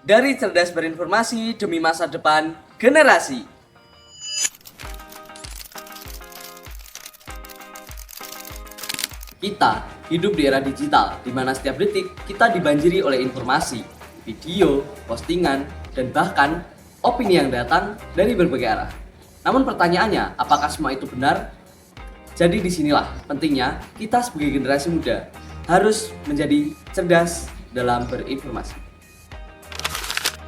Dari cerdas berinformasi demi masa depan generasi. Kita hidup di era digital, di mana setiap detik kita dibanjiri oleh informasi, video, postingan, dan bahkan opini yang datang dari berbagai arah. Namun pertanyaannya, apakah semua itu benar? Jadi disinilah pentingnya kita sebagai generasi muda harus menjadi cerdas dalam berinformasi.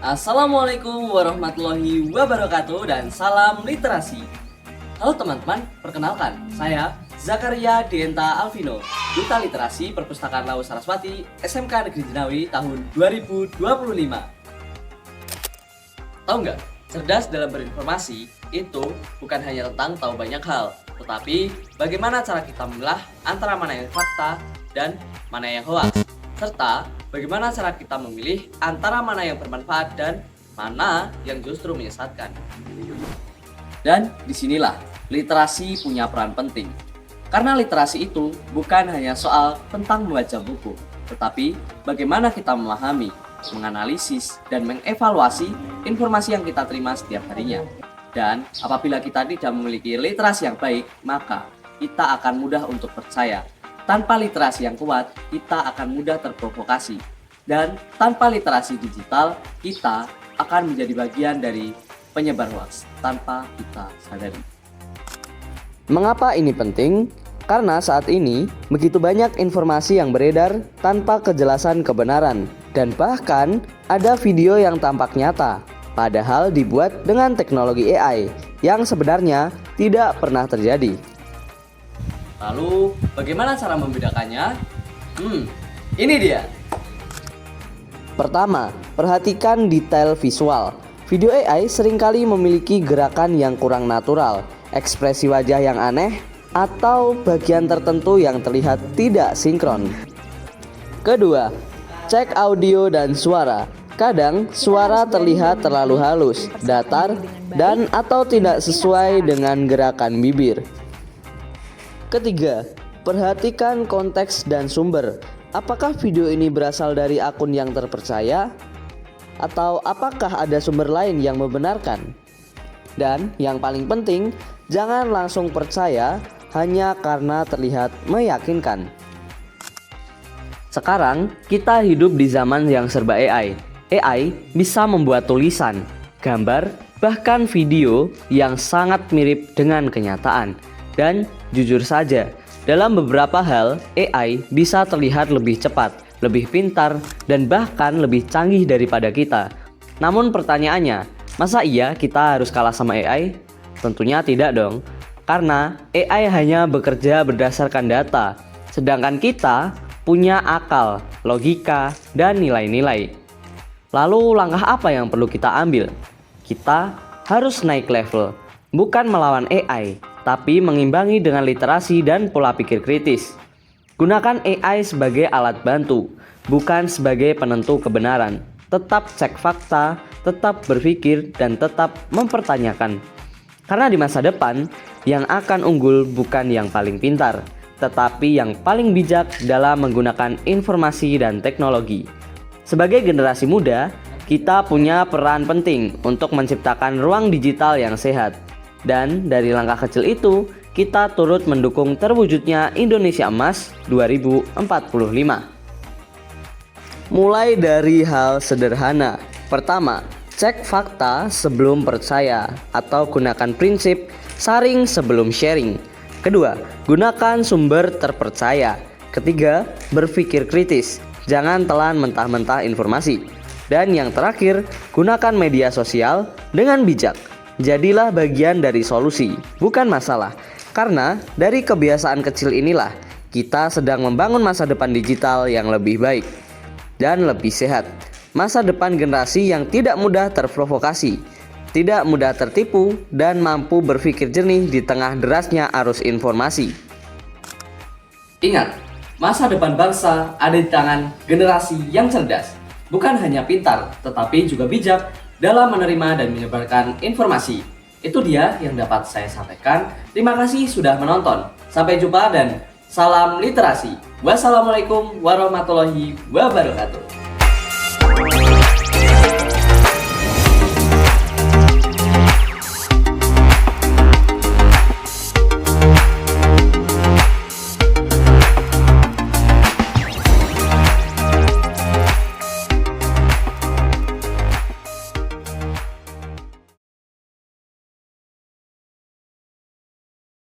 Assalamualaikum warahmatullahi wabarakatuh dan salam literasi. Halo teman-teman, perkenalkan saya Zakaria Dienta Alvino, Duta Literasi Perpustakaan Lau Saraswati SMK Negeri Jenawi tahun 2025. Tahu nggak? Cerdas dalam berinformasi itu bukan hanya tentang tahu banyak hal, tetapi bagaimana cara kita memilah antara mana yang fakta dan mana yang hoaks, serta bagaimana cara kita memilih antara mana yang bermanfaat dan mana yang justru menyesatkan. Dan disinilah literasi punya peran penting. Karena literasi itu bukan hanya soal tentang membaca buku, tetapi bagaimana kita memahami, menganalisis, dan mengevaluasi informasi yang kita terima setiap harinya. Dan apabila kita tidak memiliki literasi yang baik, maka kita akan mudah untuk percaya. Tanpa literasi yang kuat, kita akan mudah terprovokasi. Dan tanpa literasi digital, kita akan menjadi bagian dari penyebar hoaks tanpa kita sadari. Mengapa ini penting? Karena saat ini begitu banyak informasi yang beredar tanpa kejelasan kebenaran, dan bahkan ada video yang tampak nyata, padahal dibuat dengan teknologi AI yang sebenarnya tidak pernah terjadi. Lalu, bagaimana cara membedakannya? Ini dia. Pertama, perhatikan detail visual. Video AI seringkali memiliki gerakan yang kurang natural, ekspresi wajah yang aneh, atau bagian tertentu yang terlihat tidak sinkron. Kedua, cek audio dan suara. Kadang suara terlihat terlalu halus, datar, dan atau tidak sesuai dengan gerakan bibir. Ketiga, perhatikan konteks dan sumber. Apakah video ini berasal dari akun yang terpercaya? Atau apakah ada sumber lain yang membenarkan? Dan yang paling penting, jangan langsung percaya hanya karena terlihat meyakinkan. Sekarang kita hidup di zaman yang serba AI. AI bisa membuat tulisan, gambar, bahkan video yang sangat mirip dengan kenyataan. Dan jujur saja, dalam beberapa hal AI bisa terlihat lebih cepat, lebih pintar, dan bahkan lebih canggih daripada kita. Namun pertanyaannya, masa iya kita harus kalah sama AI? Tentunya tidak dong. Karena AI hanya bekerja berdasarkan data, sedangkan kita punya akal, logika, dan nilai-nilai. Lalu langkah apa yang perlu kita ambil? Kita harus naik level, bukan melawan AI, tapi mengimbangi dengan literasi dan pola pikir kritis. Gunakan AI sebagai alat bantu, bukan sebagai penentu kebenaran. Tetap cek fakta, tetap berpikir, dan tetap mempertanyakan. Karena di masa depan, yang akan unggul bukan yang paling pintar, tetapi yang paling bijak dalam menggunakan informasi dan teknologi. Sebagai generasi muda, kita punya peran penting untuk menciptakan ruang digital yang sehat. Dan dari langkah kecil itu, kita turut mendukung terwujudnya Indonesia Emas 2045. Mulai dari hal sederhana. Pertama, cek fakta sebelum percaya atau gunakan prinsip sharing sebelum sharing. Kedua, gunakan sumber terpercaya. Ketiga, berpikir kritis. Jangan telan mentah-mentah informasi. Dan yang terakhir, gunakan media sosial dengan bijak. Jadilah bagian dari solusi, bukan masalah. Karena dari kebiasaan kecil inilah kita sedang membangun masa depan digital yang lebih baik dan lebih sehat. Masa depan generasi yang tidak mudah terprovokasi, tidak mudah tertipu, dan mampu berpikir jernih di tengah derasnya arus informasi. Ingat, masa depan bangsa ada di tangan generasi yang cerdas. Bukan hanya pintar, tetapi juga bijak dalam menerima dan menyebarkan informasi. Itu dia yang dapat saya sampaikan. Terima kasih sudah menonton. Sampai jumpa dan salam literasi. Wassalamualaikum warahmatullahi wabarakatuh.